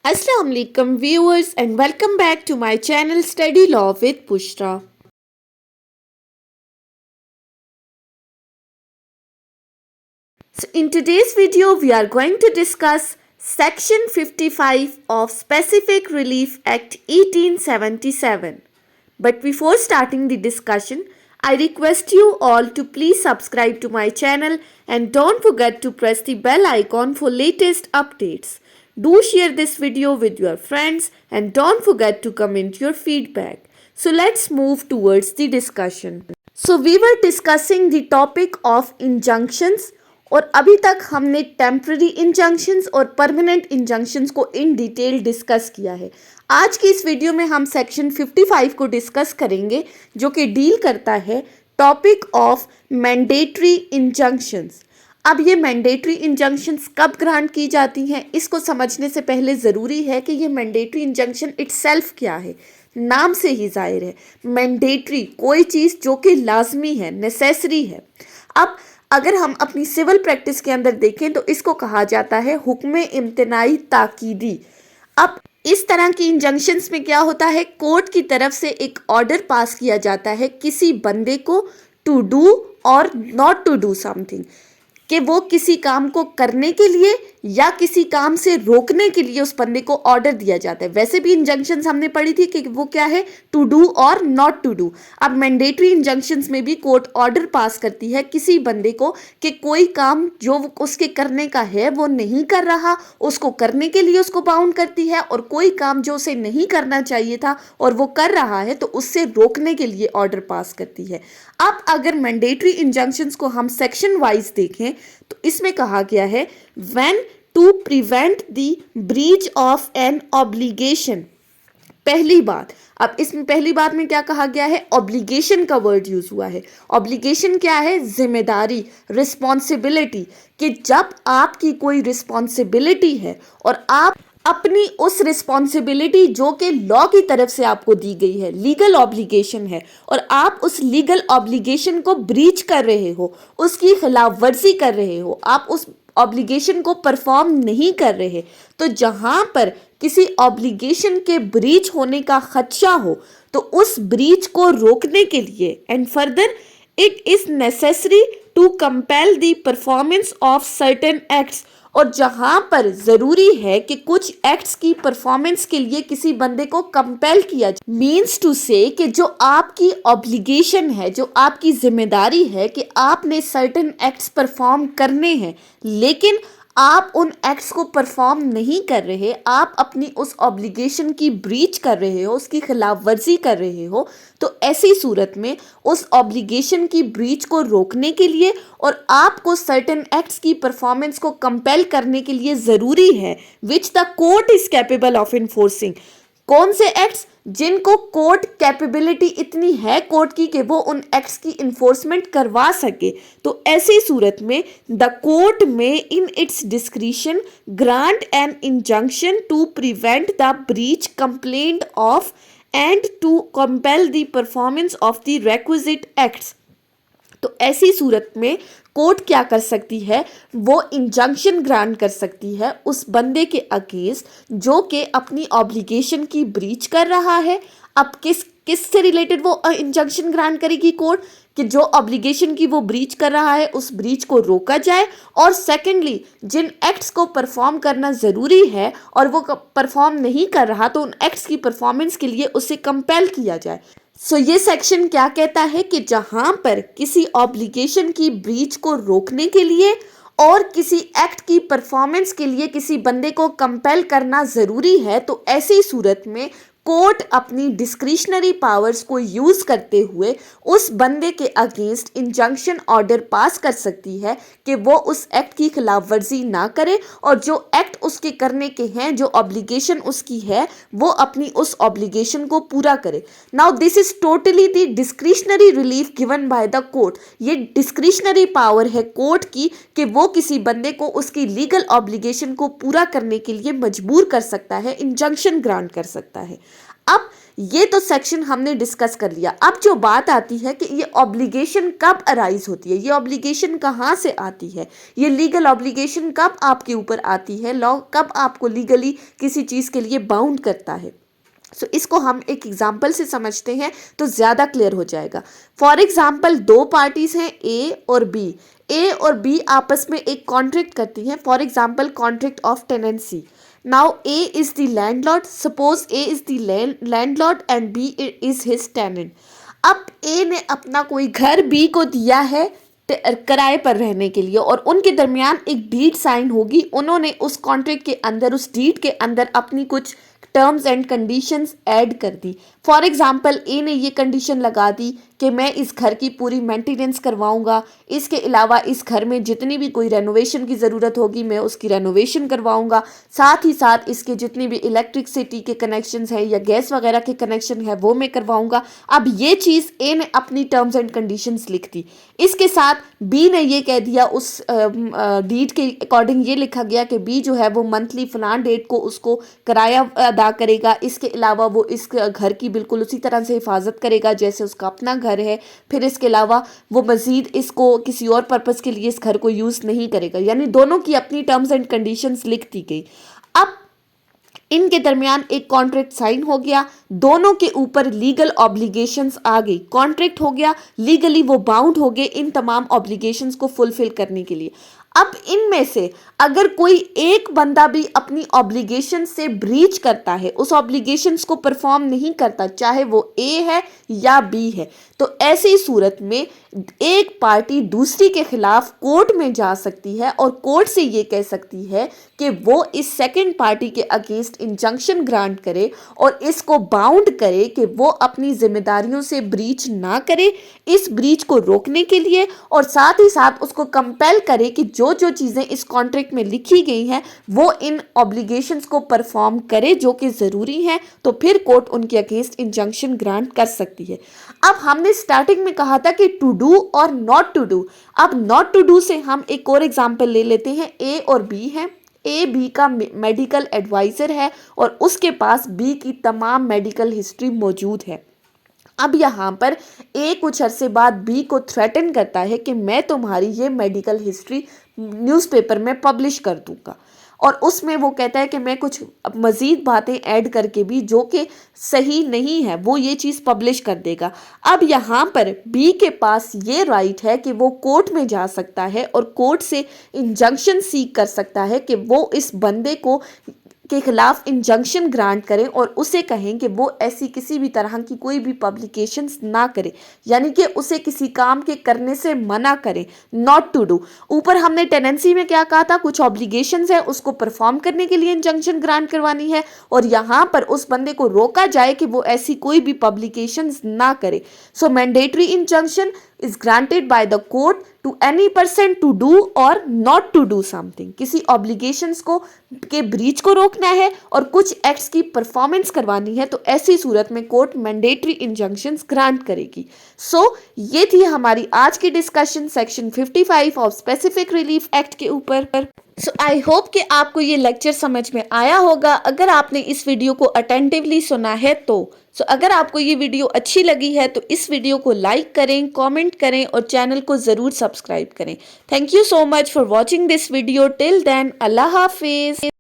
Assalamu alaikum viewers and welcome back to my channel Study Law with Pushra. So in today's video we are going to discuss section 55 of Specific Relief Act 1877. But before starting the discussion, I request you all to please subscribe to my channel and don't forget to press the bell icon for latest updates. Do share this video with your friends and don't forget to comment your feedback. So let's move towards the discussion. So we were discussing the topic of injunctions और अभी तक हमने temporary injunctions और permanent injunctions को in detail discuss किया है। आज की इस वीडियो में हम सेक्शन 55 को डिस्कस करेंगे जो कि डील करता है टॉपिक ऑफ मैंडेटरी इंजंक्शंस। अब ये मैंडेटरी इंजंक्शंस कब ग्रांट की जाती हैं इसको समझने से पहले ज़रूरी है कि ये मैंडेटरी इंजंक्शन इटसेल्फ क्या है। नाम से ही जाहिर है मैंडेटरी कोई चीज़ जो कि लाजमी है, नेसेसरी है। अब अगर हम अपनी सिविल प्रैक्टिस के अंदर देखें तो इसको कहा जाता है हुक्म इम्तनाई ताकीदी। अब इस तरह की इंजंक्शंस में क्या होता है, कोर्ट की तरफ से एक ऑर्डर पास किया जाता है किसी बंदे को टू डू और नॉट टू डू समथिंग, कि वो किसी काम को करने के लिए या किसी काम से रोकने के लिए उस बंदे को ऑर्डर दिया जाता है। वैसे भी इंजंक्शंस हमने पढ़ी थी कि वो क्या है, टू डू और नॉट टू डू। अब मैंडेटरी इंजंक्शंस में भी कोर्ट ऑर्डर पास करती है किसी बंदे को कि कोई काम जो उसके करने का है वो नहीं कर रहा, उसको करने के लिए उसको बाउंड करती है, और कोई काम जो उसे नहीं करना चाहिए था और वो कर रहा है तो उससे रोकने के लिए ऑर्डर पास करती है। अब अगर मैंडेटरी इंजंक्शंस को हम सेक्शन वाइज देखें तो इसमें कहा गया है when to prevent the breach of an obligation. पहली बात, अब इसमें पहली बात में क्या कहा गया है, ऑब्लिगेशन का वर्ड यूज हुआ है। ऑब्लिगेशन क्या है, जिम्मेदारी, रिस्पॉन्सिबिलिटी, कि जब आपकी कोई रिस्पॉन्सिबिलिटी है और आप अपनी उस रिस्पॉन्सिबिलिटी जो कि लॉ की तरफ से आपको दी गई है, लीगल ऑब्लिगेशन है, और आप उस लीगल ऑब्लिगेशन को ब्रीच कर रहे हो, उसकी खिलाफ वर्जी कर रहे हो, आप उस ऑब्लिगेशन को परफॉर्म नहीं कर रहे, तो जहां पर किसी ऑब्लिगेशन के ब्रीच होने का खदशा हो तो उस ब्रीच को रोकने के लिए and further it is necessary to compel the performance of certain acts, और जहां पर जरूरी है कि कुछ एक्ट्स की परफॉर्मेंस के लिए किसी बंदे को कंपेल किया जाए, मीन्स टू से कि जो आपकी ऑब्लिगेशन है, जो आपकी जिम्मेदारी है कि आपने सर्टेन एक्ट्स परफॉर्म करने हैं, लेकिन आप उन एक्ट्स को परफॉर्म नहीं कर रहे, आप अपनी उस ऑब्लिगेशन की ब्रीच कर रहे हो, उसकी खिलाफ वर्जी कर रहे हो, तो ऐसी सूरत में उस ऑब्लिगेशन की ब्रीच को रोकने के लिए और आपको सर्टेन एक्ट्स की परफॉर्मेंस को कंपेल करने के लिए ज़रूरी है which the court is capable of enforcing. कौन से एक्ट्स जिनको कोर्ट कैपेबिलिटी इतनी है कोर्ट की कि वो उन एक्ट्स की इन्फोर्समेंट करवा सके, तो ऐसी सूरत में द कोर्ट में in its discretion grant an injunction to prevent the breach complaint of and to compel the performance of the requisite acts. तो ऐसी सूरत में कोर्ट क्या कर सकती है, वो इंजंक्शन ग्रांट कर सकती है उस बंदे के अगेंस्ट जो कि अपनी ऑब्लिगेशन की ब्रीच कर रहा है। अब किस से रिलेटेड वो इंजंक्शन ग्रांट करेगी कोर्ट, कि जो ऑब्लिगेशन की वो ब्रीच कर रहा है उस ब्रीच को रोका जाए, और सेकेंडली जिन एक्ट्स को परफॉर्म करना ज़रूरी है और वो परफॉर्म नहीं कर रहा तो उन एक्ट्स की परफॉर्मेंस के लिए उसे कंपेल किया जाए। सो ये सेक्शन क्या कहता है कि जहां पर किसी ऑब्लिगेशन की ब्रीच को रोकने के लिए और किसी एक्ट की परफॉर्मेंस के लिए किसी बंदे को कंपेल करना ज़रूरी है, तो ऐसी सूरत में कोर्ट अपनी डिस्क्रिशनरी पावर्स को यूज़ करते हुए उस बंदे के अगेंस्ट इंजंक्शन ऑर्डर पास कर सकती है कि वो उस एक्ट की खिलाफ वर्जी ना करे, और जो एक्ट उसके करने के हैं, जो ऑब्लिगेशन उसकी है, वो अपनी उस ऑब्लिगेशन को पूरा करे। Now this is totally the discretionary relief given by the court. ये डिस्क्रिशनरी पावर है कोर्ट की कि वो किसी बंदे को उसकी लीगल ऑब्लिगेशन को पूरा करने के लिए मजबूर कर सकता है, इंजंक्शन ग्रांट कर सकता है। अब ये तो सेक्शन हमने डिस्कस कर लिया। अब जो बात आती है कि ये ऑब्लिगेशन कब अराइज होती है, ये ऑब्लिगेशन कहाँ से आती है, ये लीगल ऑब्लिगेशन कब आपके ऊपर आती है, लॉ कब आपको लीगली किसी चीज़ के लिए बाउंड करता है। सो इसको हम एक एग्जाम्पल से समझते हैं तो ज़्यादा क्लियर हो जाएगा। फॉर एग्जाम्पल, दो पार्टीज हैं ए और बी। ए और बी आपस में एक कॉन्ट्रैक्ट करती हैं। For example, contract of tenancy. Now A is the landlord, suppose A is the landlord and B is his tenant. अब ए ने अपना कोई घर बी को दिया है किराए पर रहने के लिए और उनके दरमियान एक डीड साइन होगी। उन्होंने उस कॉन्ट्रैक्ट के अंदर, उस डीड के अंदर अपनी कुछ टर्म्स एंड कंडीशंस ऐड कर दी। फॉर एग्जाम्पल, ए ने ये कंडीशन लगा दी कि मैं इस घर की पूरी मेंटेनेंस करवाऊंगा, इसके अलावा इस घर में जितनी भी कोई रेनोवेशन की ज़रूरत होगी मैं उसकी रेनोवेशन करवाऊंगा, साथ ही साथ इसके जितनी भी इलेक्ट्रिसिटी के कनेक्शंस हैं या गैस वगैरह के कनेक्शन है वो मैं करवाऊंगा। अब ये चीज़ ए ने अपनी टर्म्स एंड कंडीशंस लिख दी। इसके साथ बी ने ये कह दिया, उस डीड के अकॉर्डिंग ये लिखा गया कि बी जो है वो मंथली फलान डेट को उसको किराया अदा करेगा। इसके अलावा वो इस घर की बिल्कुल उसी तरह से हिफाजत करेगा जैसे उसका अपना घर है। फिर इसके अलावा वो मज़ीद इसको किसी और पर्पज़ के लिए इस घर को यूज़ नहीं करेगा। यानी दोनों की अपनी टर्म्स एंड कंडीशंस लिख दी गई। अब इनके दरमियान एक कॉन्ट्रैक्ट साइन हो गया, दोनों के ऊपर लीगल ऑब्लिगेशंस आ गई, कॉन्ट्रैक्ट हो गया, लीगली वो बाउंड हो गए इन तमाम ऑब्लिगेशंस को फुलफिल करने के लिए। अब इनमें से अगर कोई एक बंदा भी अपनी ऑब्लिगेशन से ब्रीच करता है, उस ऑब्लिगेशंस को परफॉर्म नहीं करता, चाहे वो ए है या बी है, तो ऐसी सूरत में एक पार्टी दूसरी के खिलाफ कोर्ट में जा सकती है और कोर्ट से ये कह सकती है कि वो इस सेकंड पार्टी के अगेंस्ट इंजंक्शन ग्रांट करे और इसको बाउंड करे कि वो अपनी जिम्मेदारियों से ब्रीच ना करे, इस ब्रीच को रोकने के लिए, और साथ ही साथ उसको कंपेल करे कि जो जो चीज़ें इस कॉन्ट्रैक्ट में लिखी गई हैं वो इन ऑब्लिगेशंस को परफॉर्म करे जो कि ज़रूरी है। तो फिर कोर्ट उनके अगेंस्ट इंजंक्शन ग्रांट कर सकती है। अब हमने स्टार्टिंग में कहा था कि टू डू और नॉट टू डू। अब नॉट टू डू से हम एक और एग्जाम्पल ले लेते हैं। ए और बी है, ए बी का मेडिकल एडवाइज़र है और उसके पास बी की तमाम मेडिकल हिस्ट्री मौजूद है। अब यहाँ पर ए कुछ अरसे बाद बी को थ्रेटन करता है कि मैं तुम्हारी ये मेडिकल हिस्ट्री न्यूज़पेपर में पब्लिश कर दूंगा, और उसमें वो कहता है कि मैं कुछ मज़ीद बातें ऐड करके भी जो कि सही नहीं है वो ये चीज़ पब्लिश कर देगा। अब यहाँ पर बी के पास ये राइट है कि वो कोर्ट में जा सकता है और कोर्ट से इंजंक्शन सीक कर सकता है कि वो इस बंदे को के खिलाफ इंजंक्शन ग्रांट करें और उसे कहें कि वो ऐसी किसी भी तरह की कोई भी पब्लिकेशंस ना करे, यानी कि उसे किसी काम के करने से मना करें। नॉट टू डू, ऊपर हमने टेनेंसी में क्या कहा था, कुछ ऑब्लिगेशंस है उसको परफॉर्म करने के लिए इंजंक्शन ग्रांट करवानी है, और यहाँ पर उस बंदे को रोका जाए कि वो ऐसी कोई भी पब्लिकेशंस ना करे। So mandatory injunction is granted by the court to any person to do or not to do something। किसी obligations को के ब्रीच को रोकना है और कुछ एक्ट्स की परफॉर्मेंस करवानी है, तो ऐसी सूरत में कोर्ट मैंडेटरी इंजंक्शंस ग्रांट करेगी। सो ये थी हमारी आज की discussion section 55 of specific relief act के ऊपर। सो आई होप कि आपको ये लेक्चर समझ में आया होगा। अगर आपने इस वीडियो को अटेंटिवली सुना है तो अगर आपको ये वीडियो अच्छी लगी है तो इस वीडियो को लाइक करें, कमेंट करें और चैनल को ज़रूर सब्सक्राइब करें। Thank you so much for watching this video. Till then, अल्लाह हाफिज़।